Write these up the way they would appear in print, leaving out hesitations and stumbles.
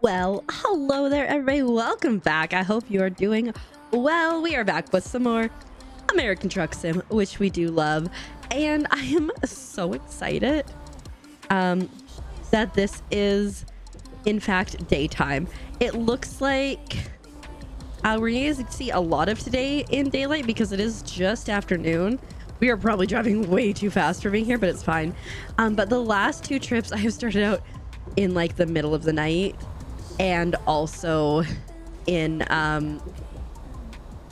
Well, hello there, everybody. Welcome back. I hope you are doing well. We are back with some more American Truck Sim, which we do love. And I am so excited that this is, in fact, daytime. It looks like we're going to see a lot of today in daylight because it is just afternoon. We are probably driving way too fast for being here, but it's fine. But the last two trips, I have started out in like the middle of the night and also in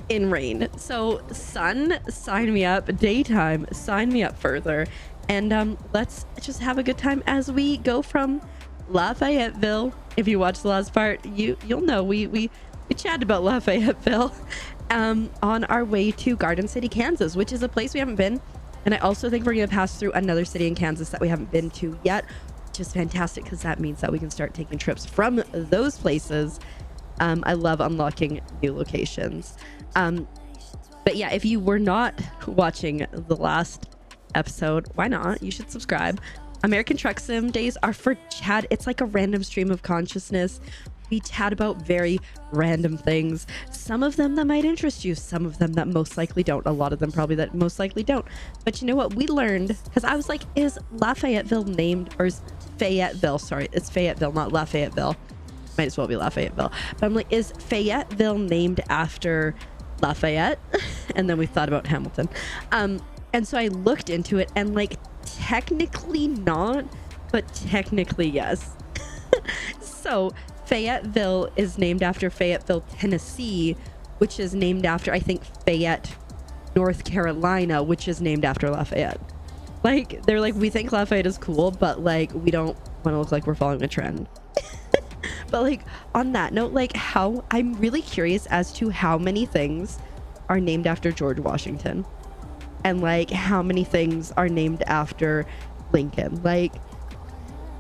rain. So sun, sign me up. Daytime, sign me up further. And let's just have a good time as we go from Fayetteville. If you watch the last part, you'll know we chatted about Fayetteville on our way to Garden City, Kansas, which is a place we haven't been. And I also think we're going to pass through another city in Kansas that we haven't been to yet, which is fantastic because that means that we can start taking trips from those places. I love unlocking new locations. But yeah, if you were not watching the last episode, why not? You should subscribe. American Truck Sim days are for chat. It's like a random stream of consciousness. We chat about very random things. Some of them that might interest you, some of them that most likely don't. A lot of them probably that most likely don't. But you know what? We learned, because I was like, is Fayetteville named, or is Fayetteville, sorry, it's Fayetteville, not Fayetteville. Might as well be Fayetteville. But I'm like, is Fayetteville named after Lafayette? And then we thought about Hamilton. And so I looked into it and like, technically not, but technically yes. So Fayetteville is named after Fayetteville, Tennessee, which is named after, I think, Fayette, North Carolina, which is named after Lafayette. Like, they're like, we think Lafayette is cool, but like, we don't want to look like we're following a trend. But like, on that note, like I'm really curious as to how many things are named after George Washington and like how many things are named after Lincoln. Like,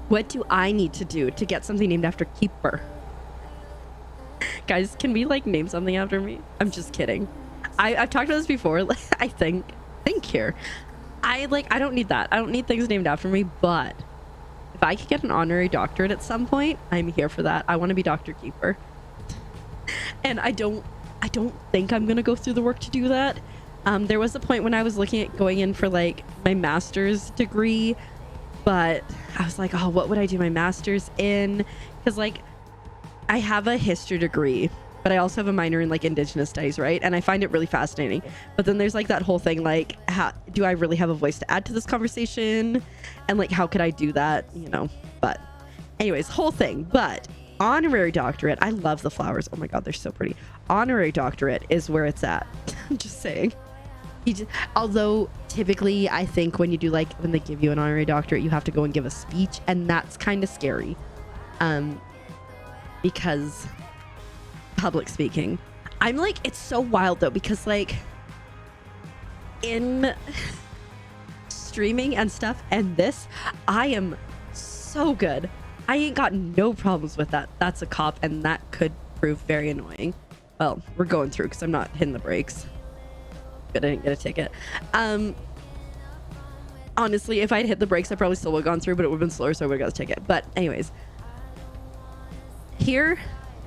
what do I need to do to get something named after Keeper? Guys, can we like name something after me? I'm just kidding. I've talked about this before. Like, I think here. I don't need that. I don't need things named after me, but if I could get an honorary doctorate at some point, I'm here for that. I want to be Dr. Keeper. And I don't think I'm going to go through the work to do that. There was a point when I was looking at going in for like my master's degree, but I was like, oh, what would I do my master's in? Because like I have a history degree, but I also have a minor in like indigenous studies, right? And I find it really fascinating. But then there's like that whole thing, like, do I really have a voice to add to this conversation? And like, how could I do that? You know, but anyways, whole thing. But honorary doctorate, I love the flowers. Oh my God, they're so pretty. Honorary doctorate is where it's at. I'm just saying. Although typically I think when you do like, when they give you an honorary doctorate, you have to go and give a speech, and that's kind of scary. Because public speaking, I'm like, it's so wild though, because like in streaming and stuff and this, I am so good. I ain't got no problems with that. That's a cop, and that could prove very annoying. Well, we're going through because I'm not hitting the brakes. Good, I didn't get a ticket. Honestly, if I'd hit the brakes, I probably still would have gone through, but it would have been slower, so I would have got a ticket. But anyways, here,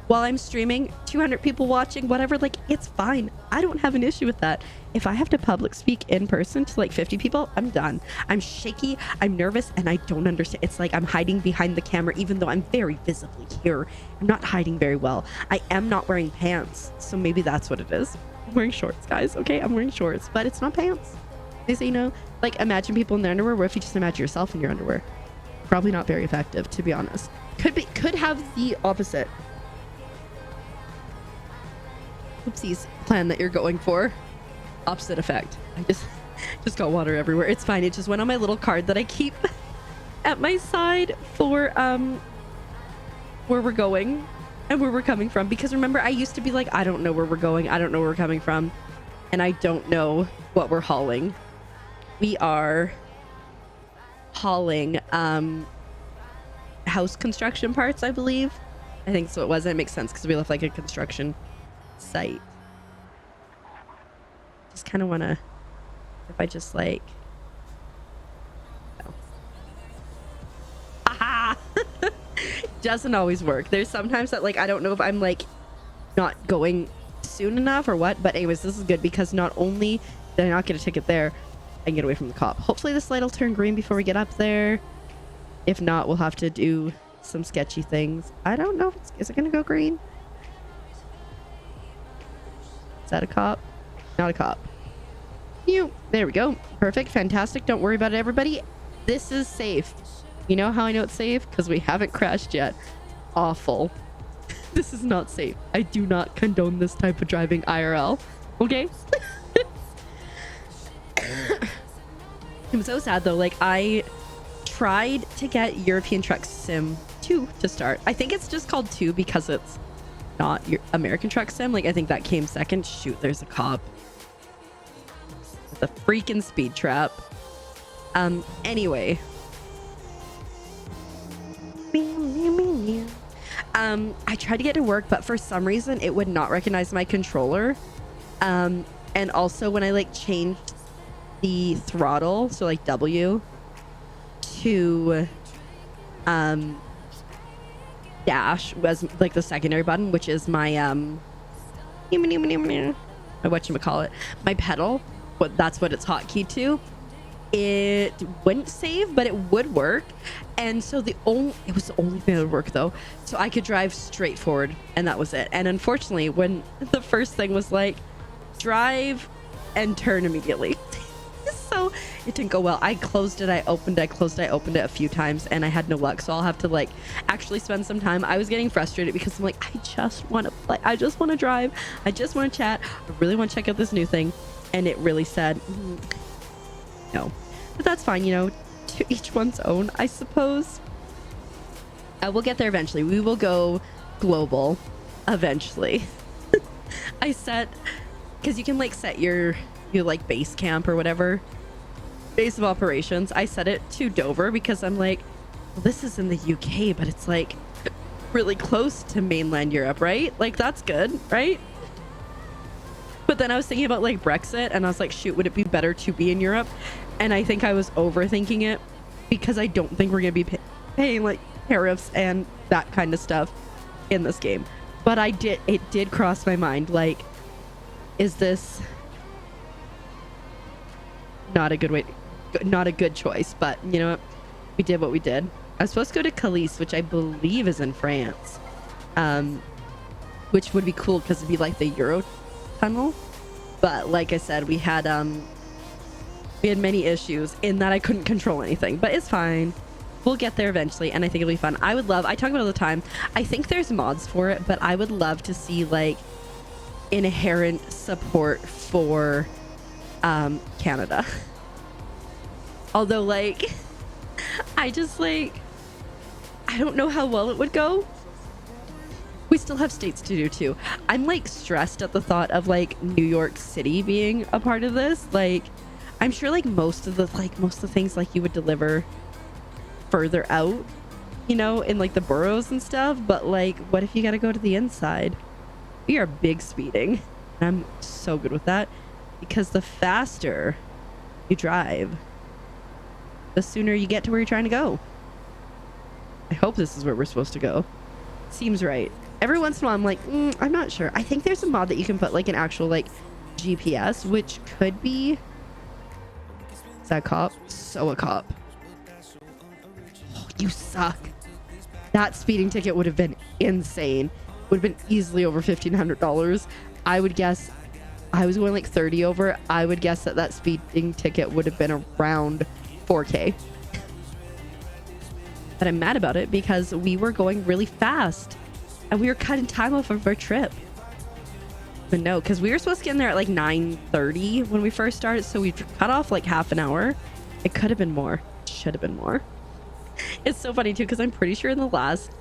while I'm streaming, 200 people watching, whatever, like, it's fine. I don't have an issue with that. If I have to public speak in person to like 50 people, I'm done. I'm shaky, I'm nervous, and I don't understand. It's like I'm hiding behind the camera, even though I'm very visibly here. I'm not hiding very well. I am not wearing pants, so maybe that's what it is. I'm wearing shorts, guys, okay? I'm wearing shorts, but it's not pants. They say, you know, like, imagine people in their underwear. What if you just imagine yourself in your underwear? Probably not very effective, to be honest. Could have the opposite. Oopsies plan that you're going for. Opposite effect. I just got water everywhere. It's fine. It just went on my little card that I keep at my side for where we're going and where we're coming from. Because remember, I used to be like, I don't know where we're going. I don't know where we're coming from. And I don't know what we're hauling. We are hauling house construction parts, I believe. I think so. It was. It makes sense because we left like a construction site. Just kind of want to, if I just like, oh. Aha! doesn't always work. There's sometimes that like I don't know if I'm like not going soon enough or what, but anyways, this is good because not only did I not get a ticket there, I can get away from the cop. Hopefully this light will turn green before we get up there. If not, we'll have to do some sketchy things. I don't know if is it gonna go green? Is that a cop? Not a cop. There we go. Perfect. Fantastic. Don't worry about it, everybody. This is safe. You know how I know it's safe? Because we haven't crashed yet. Awful. This is not safe. I do not condone this type of driving IRL. Okay? I'm so sad though. Like, I tried to get European Truck Sim 2 to start. I think it's just called 2 because it's not your American Truck Sim. Like, I think that came second. Shoot, there's a cop. The freaking speed trap. Anyway. I tried to get to work, but for some reason it would not recognize my controller. And also when I like changed the throttle, so like W to dash was like the secondary button, which is my whatchamacallit, my pedal. But that's what it's hotkeyed to. It wouldn't save, but it would work. And so it was the only thing that would work though. So I could drive straight forward and that was it. And unfortunately, when the first thing was like drive and turn immediately. So it didn't go well. I closed it, I opened it a few times and I had no luck. So I'll have to like actually spend some time. I was getting frustrated because I'm like, I just want to play. I just want to drive. I just want to chat. I really want to check out this new thing. And it really said, no. But that's fine, you know, to each one's own, I suppose. We'll get there eventually. We will go global eventually. I set, because you can like set your like base camp or whatever, base of operations. I set it to Dover because I'm like, well, this is in the UK, but it's like really close to mainland Europe, right? Like that's good, right? But then I was thinking about like Brexit and I was like, shoot, would it be better to be in Europe? And I think I was overthinking it because I don't think we're going to be paying like tariffs and that kind of stuff in this game. But it did cross my mind. Like, is this not a good way, not a good choice? But you know what? We did what we did. I was supposed to go to Calais, which I believe is in France, which would be cool because it'd be like the Euro tunnel. But like I said, we had many issues in that I couldn't control anything, but it's fine. We'll get there eventually and I think it'll be fun. I talk about it all the time. I think there's mods for it, but I would love to see like inherent support for Canada. Although like I don't know how well it would go. We still have states to do too. I'm like stressed at the thought of like New York City being a part of this. Like I'm sure like most of the things like you would deliver further out, you know, in like the boroughs and stuff. But like, what if you got to go to the inside? We are big speeding. I'm so good with that because the faster you drive, the sooner you get to where you're trying to go. I hope this is where we're supposed to go. Seems right. Every once in a while I'm like, I'm not sure. I think there's a mod that you can put like an actual like GPS, which could be, is that a cop? So a cop. Oh, you suck. That speeding ticket would have been insane. Would have been easily over $1,500. I would guess, I was going like 30 over. I would guess that speeding ticket would have been around 4K. But I'm mad about it because we were going really fast and we were cutting time off of our trip. But no, because we were supposed to get in there at like 9:30 when we first started, so we cut off like half an hour. It could have been more. Should have been more. It's so funny too because I'm pretty sure in the last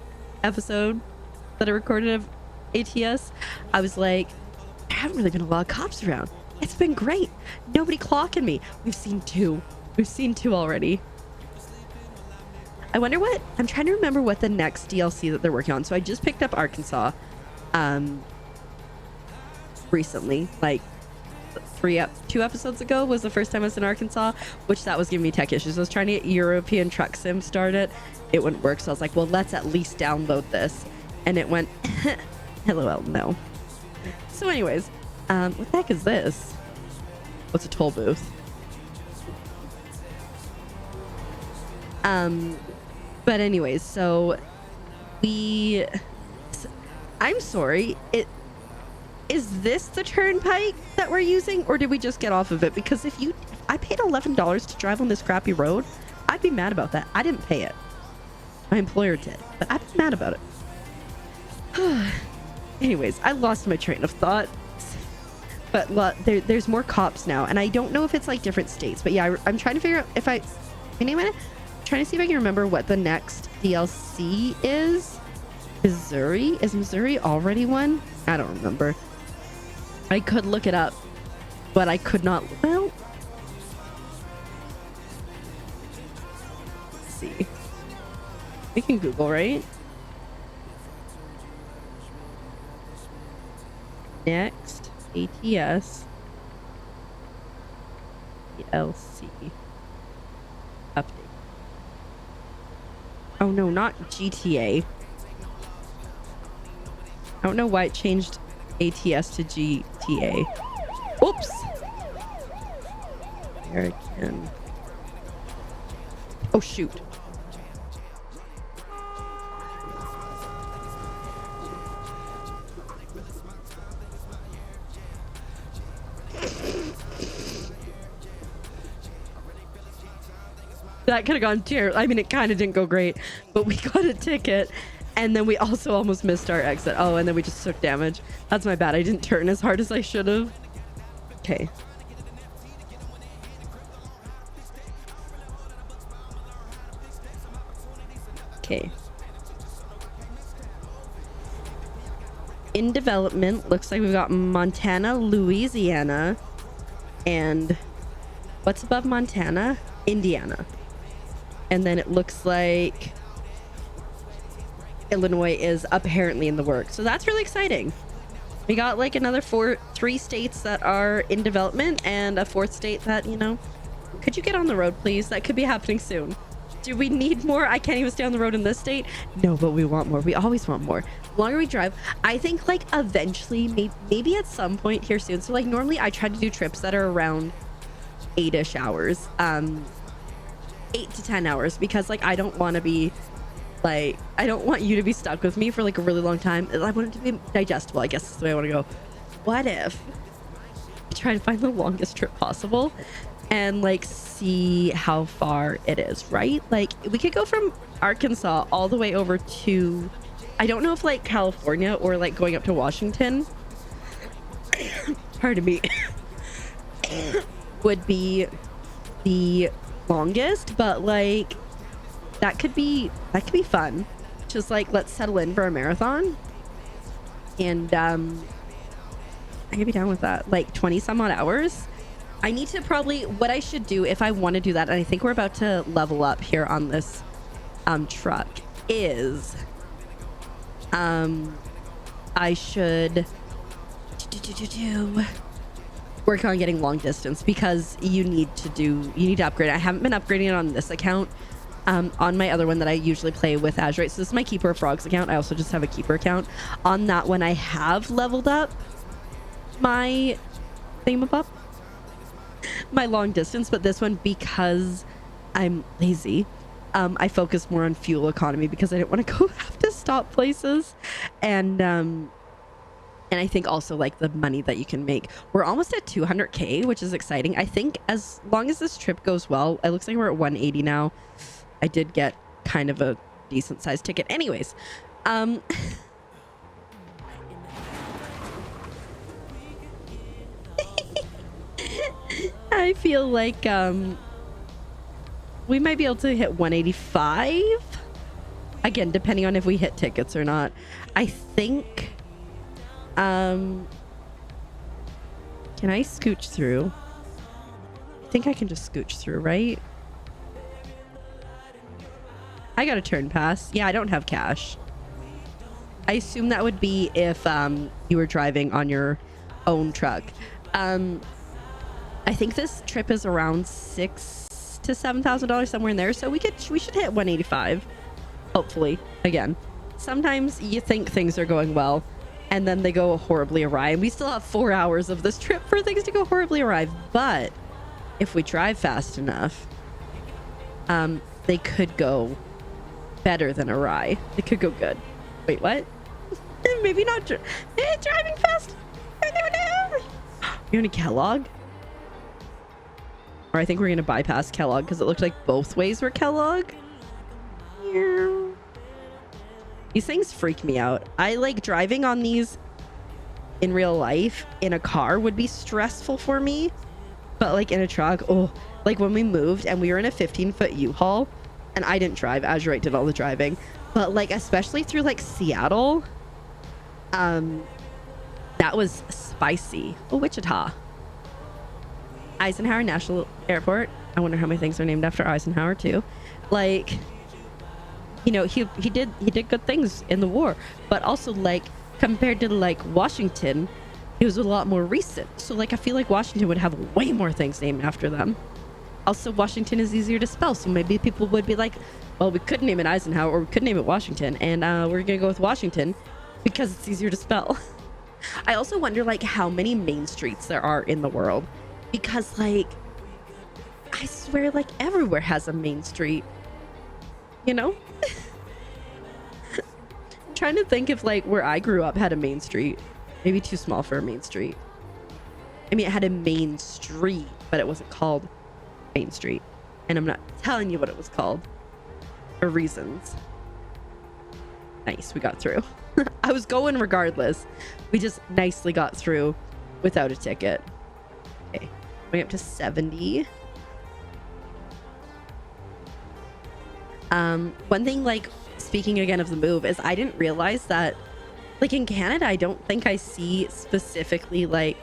episode that I recorded of ATS, I was like, there haven't really been a lot of cops around. It's been great. Nobody clocking me. We've seen two already. I wonder what, I'm trying to remember what the next DLC that they're working on. So I just picked up Arkansas recently, like 2 episodes ago was the first time I was in Arkansas, which that was giving me tech issues. I was trying to get European Truck Sim started. It wouldn't work. So I was like, well, let's at least download this. And it went, LOL, no. So anyways, what the heck is this? What's a toll booth? But anyways, so I'm sorry, is this the turnpike that we're using, or did we just get off of it? Because if I paid $11 to drive on this crappy road, I'd be mad about that. I didn't pay it. My employer did, but I'd be mad about it. Anyways, I lost my train of thought. But there's more cops now, and I don't know if it's like different states, but yeah, I'm trying to figure out if trying to see if I can remember what the next DLC is. Missouri? Is Missouri already one? I don't remember. I could look it up, but I could not. Well, let's see. We can Google, right? Next ATS DLC update. Oh no, not GTA. I don't know why it changed ATS to GTA. Oops. American. Oh shoot. That could have gone terrible. I mean, it kind of didn't go great, but we got a ticket, and then we also almost missed our exit. Oh, and then we just took damage. That's my bad. I didn't turn as hard as I should have. Okay. Okay. In development, looks like we've got Montana, Louisiana, and what's above Montana? Indiana. And then it looks like Illinois is apparently in the works. So that's really exciting. We got like another 3 states that are in development and a 4th state that, you know, could you get on the road, please? That could be happening soon. Do we need more? I can't even stay on the road in this state. No, but we want more. We always want more. The longer we drive, I think like eventually, maybe at some point here soon. So like normally I try to do trips that are around 8-ish hours. 8 to 10 hours, because like I don't want to be like, I don't want you to be stuck with me for like a really long time. I want it to be digestible, I guess is the way I want to go. What if I try to find the longest trip possible and like see how far it is, right? Like we could go from Arkansas all the way over to, I don't know if like California or like going up to Washington pardon me would be the longest, but like that could be fun. Just like, let's settle in for a marathon, and I could be down with that. Like 20 some odd hours. I need to probably, what I should do if I want to do that, and I think we're about to level up here on this truck, is I should work on getting long distance, because you need to upgrade. I haven't been upgrading it on this account. On my other one that I usually play with Azure. So this is my Keeper Frogs account. I also just have a Keeper account. On that one, I have leveled up my thingamabob, my long distance, but this one, because I'm lazy, I focus more on fuel economy, because I didn't want to have to stop places, and I think also like the money that you can make. We're almost at 200k, which is exciting. I think as long as this trip goes well, it looks like we're at 180 now. I did get kind of a decent sized ticket. Anyways, I feel like we might be able to hit 185 again, depending on if we hit tickets or not. I think can I scooch through? I think I can just scooch through, right? I got a turn pass. Yeah, I don't have cash. I assume that would be if you were driving on your own truck. I think this trip is around $6,000 to $7,000, somewhere in there. So we should hit 185, hopefully. Again, sometimes you think things are going well, and then they go horribly awry. And we still have 4 hours of this trip for things to go horribly awry. But if we drive fast enough, they could go better than awry. They could go good. Wait, what? Maybe not. Driving fast. You're gonna Kellogg? Or I think we're gonna bypass Kellogg because it looked like both ways were Kellogg. Yeah. These things freak me out. I like driving on these in real life. In a car would be stressful for me, but like in a truck, oh, like when we moved and we were in a 15-foot U-Haul, and I didn't drive. Azurite did all the driving, but like especially through like Seattle, that was spicy. Oh, Wichita. Eisenhower National Airport. I wonder how many things are named after Eisenhower too. Like, you know, he did good things in the war, but also like compared to like Washington, it was a lot more recent. So like I feel like Washington would have way more things named after them. Also, Washington is easier to spell, so maybe people would be like, well, we could name it Eisenhower or we could name it Washington, and we're gonna go with Washington because it's easier to spell. I also wonder like how many main streets there are in the world, because like I swear like everywhere has a main street, you know. I'm trying to think if like where I grew up had a main street. Maybe too small for a main street. I mean, it had a main street, but it wasn't called Main Street, and I'm not telling you what it was called for reasons. Nice, we got through. I was going regardless. We just nicely got through without a ticket. Okay, going up to 70. One thing, like speaking again of the move, is I didn't realize that like in Canada, I don't think I see specifically like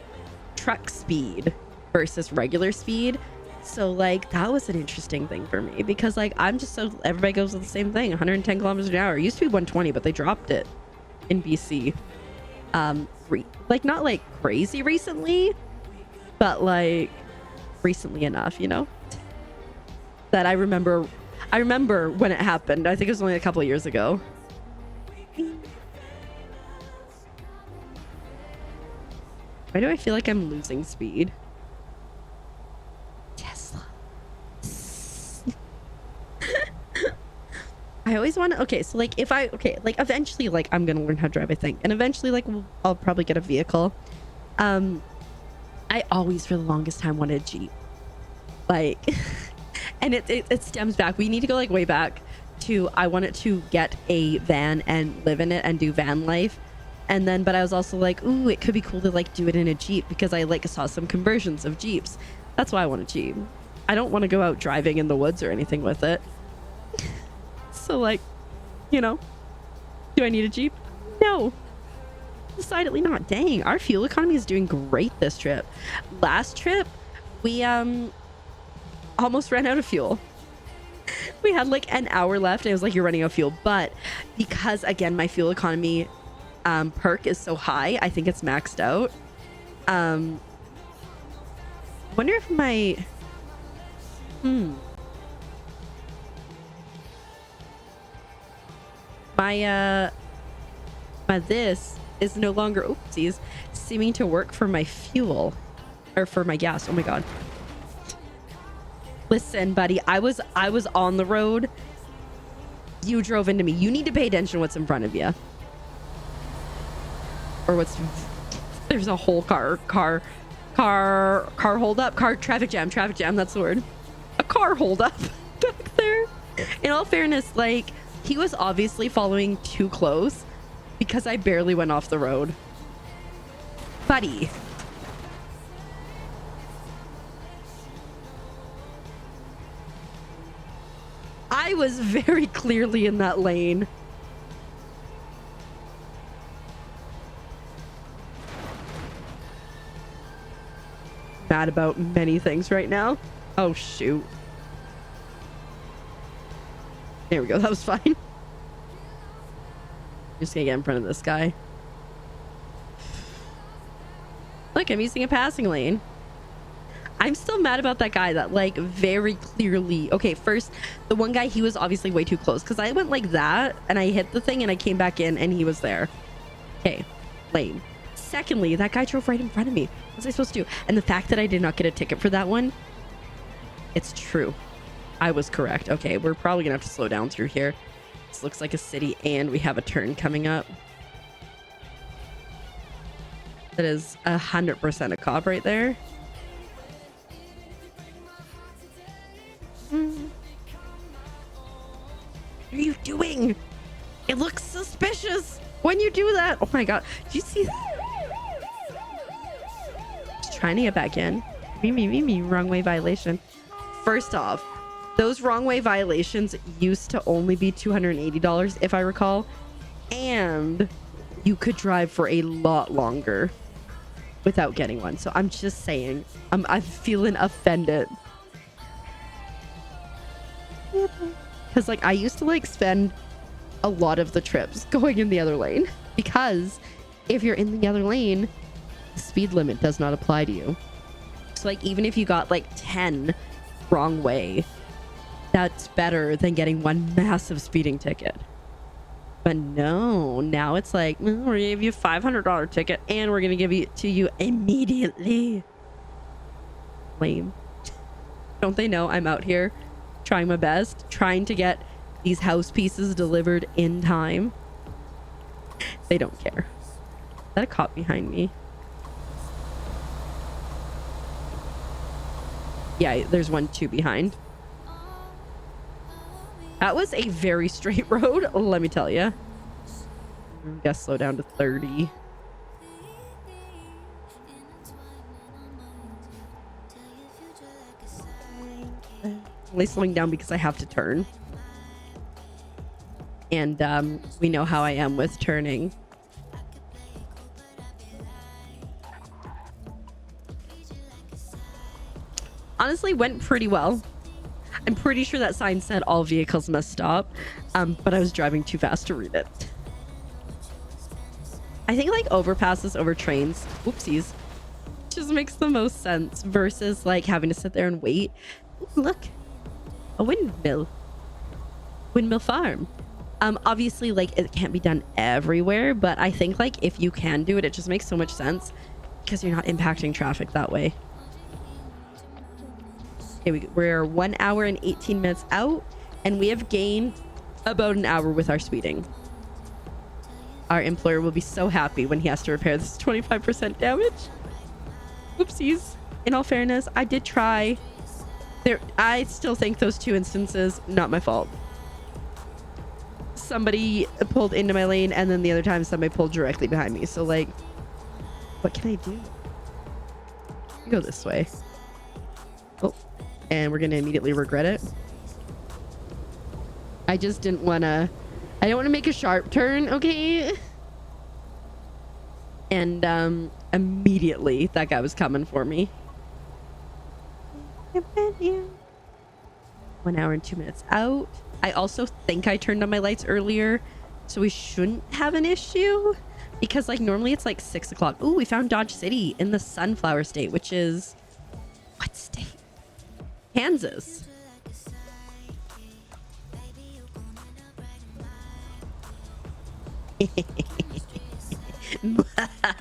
truck speed versus regular speed. So like that was an interesting thing for me, because like I'm just so everybody goes with the same thing, 110 kilometers an hour. It used to be 120, but they dropped it in BC. Like not like crazy recently, but like recently enough, you know, that I remember when it happened. I think it was only a couple of years ago. Why do I feel like I'm losing speed? Tesla. I always want to, okay, so like if I, okay, like eventually like I'm going to learn how to drive, I think. And eventually like I'll probably get a vehicle. I always for the longest time wanted a Jeep. Like, and it stems back. We need to go like way back to, I wanted to get a van and live in it and do van life. And then, but I was also like, ooh, it could be cool to like do it in a Jeep, because I like saw some conversions of Jeeps. That's why I want a Jeep. I don't want to go out driving in the woods or anything with it. So like, you know, do I need a Jeep? No, decidedly not. Dang, our fuel economy is doing great this trip. Last trip, we almost ran out of fuel. We had like an hour left and it was like, you're running out of fuel. But because again, my fuel economy perk is so high, I think it's maxed out. Wonder if my my this is no longer, oopsies, seeming to work for my fuel or for my gas. Oh my god. Listen, buddy, I was on the road. You drove into me. You need to pay attention to what's in front of you. Or what's, there's a whole car hold up, traffic jam, that's the word. A car hold up back there. In all fairness, like he was obviously following too close because I barely went off the road. Buddy. I was very clearly in that lane. Mad about many things right now. Oh shoot. There we go, that was fine. Just gonna get in front of this guy. Look, I'm using a passing lane. I'm still mad about that guy that like very clearly. Okay, first, the one guy, he was obviously way too close because I went like that and I hit the thing and I came back in and he was there. Okay, lame. Secondly, that guy drove right in front of me. What was I supposed to do? And the fact that I did not get a ticket for that one, it's true. I was correct. Okay, we're probably gonna have to slow down through here. This looks like a city and we have a turn coming up. That is 100% a cop right there. What are you doing? It looks suspicious when you do that. Oh my god. Did you see that? Just trying to get back in. Me. Wrong way violation. First off, those wrong way violations used to only be $280 if I recall. And you could drive for a lot longer without getting one. So I'm just saying, I'm feeling offended. Because like I used to like spend a lot of the trips going in the other lane, because if you're in the other lane, the speed limit does not apply to you. So like even if you got like 10 wrong way, that's better than getting one massive speeding ticket. But no, now it's like, we're gonna give you a $500 ticket and we're gonna give it to you immediately. Lame. Don't they know I'm out here trying my best, trying to get these house pieces delivered in time? They don't care. Is that a cop behind me? Yeah, there's 2 behind. That was a very straight road, let me tell you. I guess slow down to 30. Only slowing down because I have to turn. And we know how I am with turning. Honestly, went pretty well. I'm pretty sure that sign said all vehicles must stop, but I was driving too fast to read it. I think like overpasses over trains, whoopsies, just makes the most sense versus like having to sit there and wait. Ooh, look, a windmill farm. Obviously like it can't be done everywhere, but I think like if you can do it, it just makes so much sense because you're not impacting traffic that way. Okay, we're 1 hour and 18 minutes out, and we have gained about an hour with our speeding. Our employer will be so happy when he has to repair this 25% damage. Oopsies. In all fairness, I did try. I still think those 2 instances, not my fault. Somebody pulled into my lane, and then the other time somebody pulled directly behind me. So like, what can I do? Go this way. Oh. And we're gonna immediately regret it. I just didn't want to make a sharp turn, okay? And immediately that guy was coming for me. 1 hour and 2 minutes out. I also think I turned on my lights earlier, so we shouldn't have an issue, because like normally it's like 6 o'clock. Ooh, we found Dodge City in the Sunflower State, which is what state? Kansas.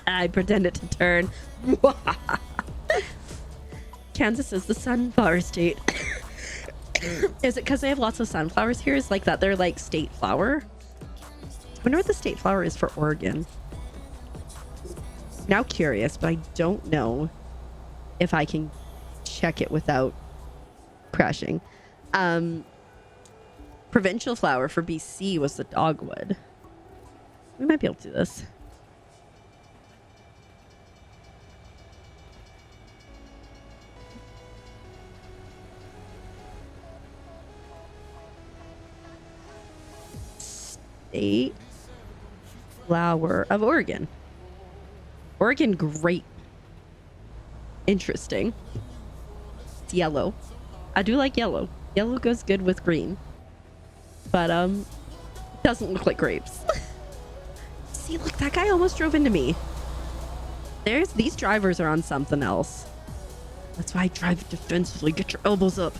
I pretended to turn. Kansas is the sunflower state. Is it because they have lots of sunflowers here? Is like that they're like state flower? I wonder what the state flower is for Oregon. Now curious, but I don't know if I can check it without crashing. Provincial flower for BC was the dogwood. We might be able to do this. State flower of Oregon. Oregon grape. Interesting. It's yellow. I do like yellow. Yellow goes good with green. But doesn't look like grapes. See, look, that guy almost drove into me. These drivers are on something else. That's why I drive defensively. Get your elbows up.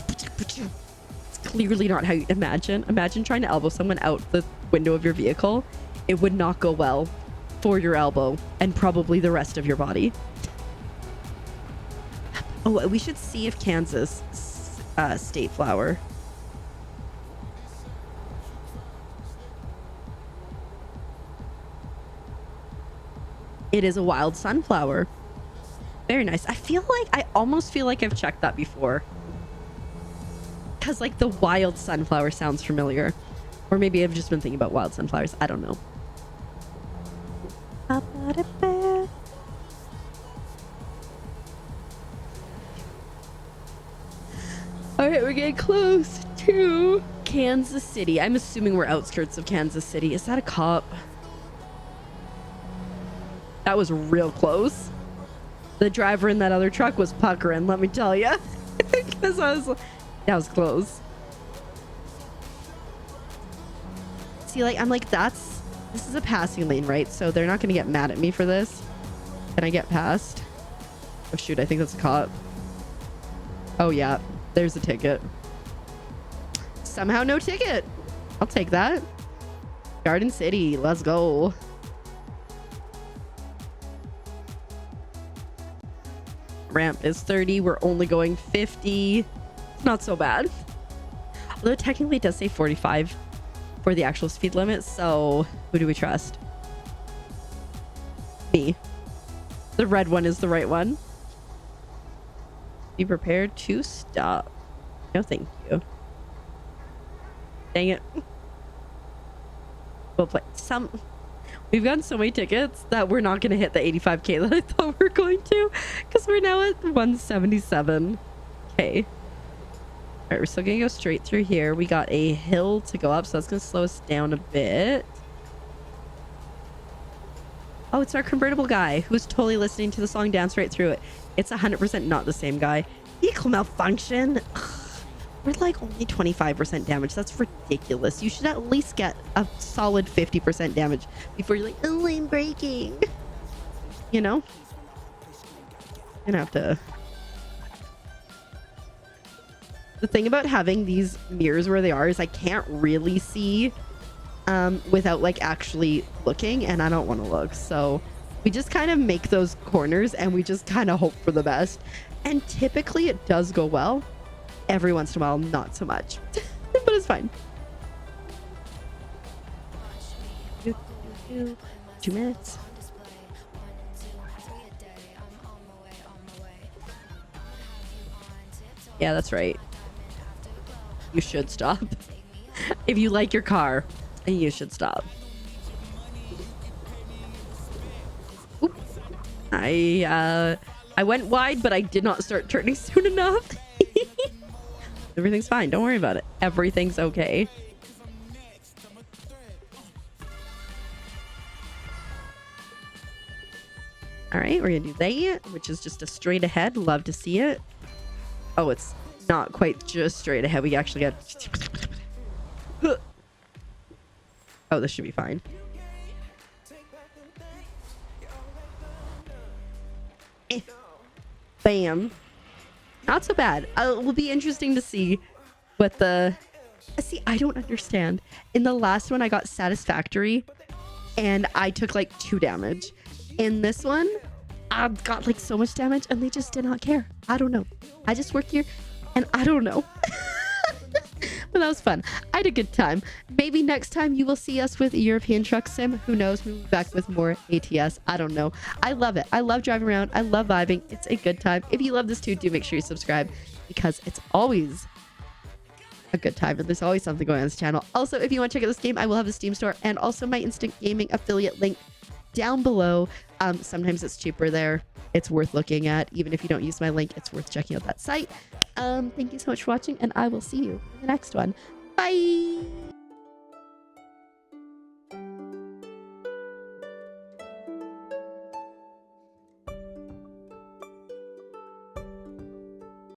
It's clearly not how you imagine. Imagine trying to elbow someone out the window of your vehicle. It would not go well for your elbow and probably the rest of your body. Oh, we should see if Kansas state flower. It is a wild sunflower. Very nice. I almost feel like I've checked that before. Because like the wild sunflower sounds familiar. Or maybe I've just been thinking about wild sunflowers. I don't know. All right, we're getting close to Kansas City. I'm assuming we're outskirts of Kansas City. Is that a cop? That was real close. The driver in that other truck was puckering, let me tell you. Because that was close. See, like, I'm like, this is a passing lane, right? So they're not going to get mad at me for this. Can I get past? Oh, shoot, I think that's a cop. Oh, yeah, there's a ticket. Somehow no ticket. I'll take that. Garden City, let's go. Ramp is 30. We're only going 50. It's not so bad. Although technically it does say 45 for the actual speed limit. So who do we trust? Me. The red one is the right one. Be prepared to stop. No, thank you. Dang it. We'll play some. We've gotten so many tickets that we're not going to hit the 85k that I thought we were going to, because we're now at 177k. All right, we're still going to go straight through here. We got a hill to go up, so that's going to slow us down a bit. Oh, it's our convertible guy who's totally listening to the song Dance Right Through It. It's 100% not the same guy. Vehicle malfunction. Ugh. We're like only 25% damage. That's ridiculous. You should at least get a solid 50% damage before you're like, oh, I'm breaking. You know? You're gonna have to. The thing about having these mirrors where they are is I can't really see without like actually looking, and I don't want to look. So we just kind of make those corners and we just kind of hope for the best. And typically it does go well. Every once in a while, not so much. But it's fine. 2 minutes. Yeah, that's right. You should stop. If you like your car, you should stop. Oop. I went wide, but I did not start turning soon enough. Everything's fine. Don't worry about it. Everything's okay. All right, we're gonna do that, which is just a straight ahead. Love to see it. Oh, it's not quite just straight ahead. We actually got. Oh, this should be fine. Bam. Not so bad. It will be interesting to see what the... See, I don't understand. In the last one, I got satisfactory, and I took like 2 damage. In this one, I got like so much damage, and they just did not care. I don't know. I just work here, and I don't know. But that was fun. I had a good time. Maybe next time you will see us with a European Truck Sim. Who knows? We'll be back with more ATS. I don't know. I love it. I love driving around. I love vibing. It's a good time. If you love this too, do make sure you subscribe, because it's always a good time and there's always something going on this channel. Also, if you want to check out this game, I will have the Steam store and also my Instant Gaming affiliate link down below. Sometimes it's cheaper there. It's worth looking at. Even if you don't use my link, it's worth checking out that site. Thank you so much for watching, and I will see you in the next one. Bye.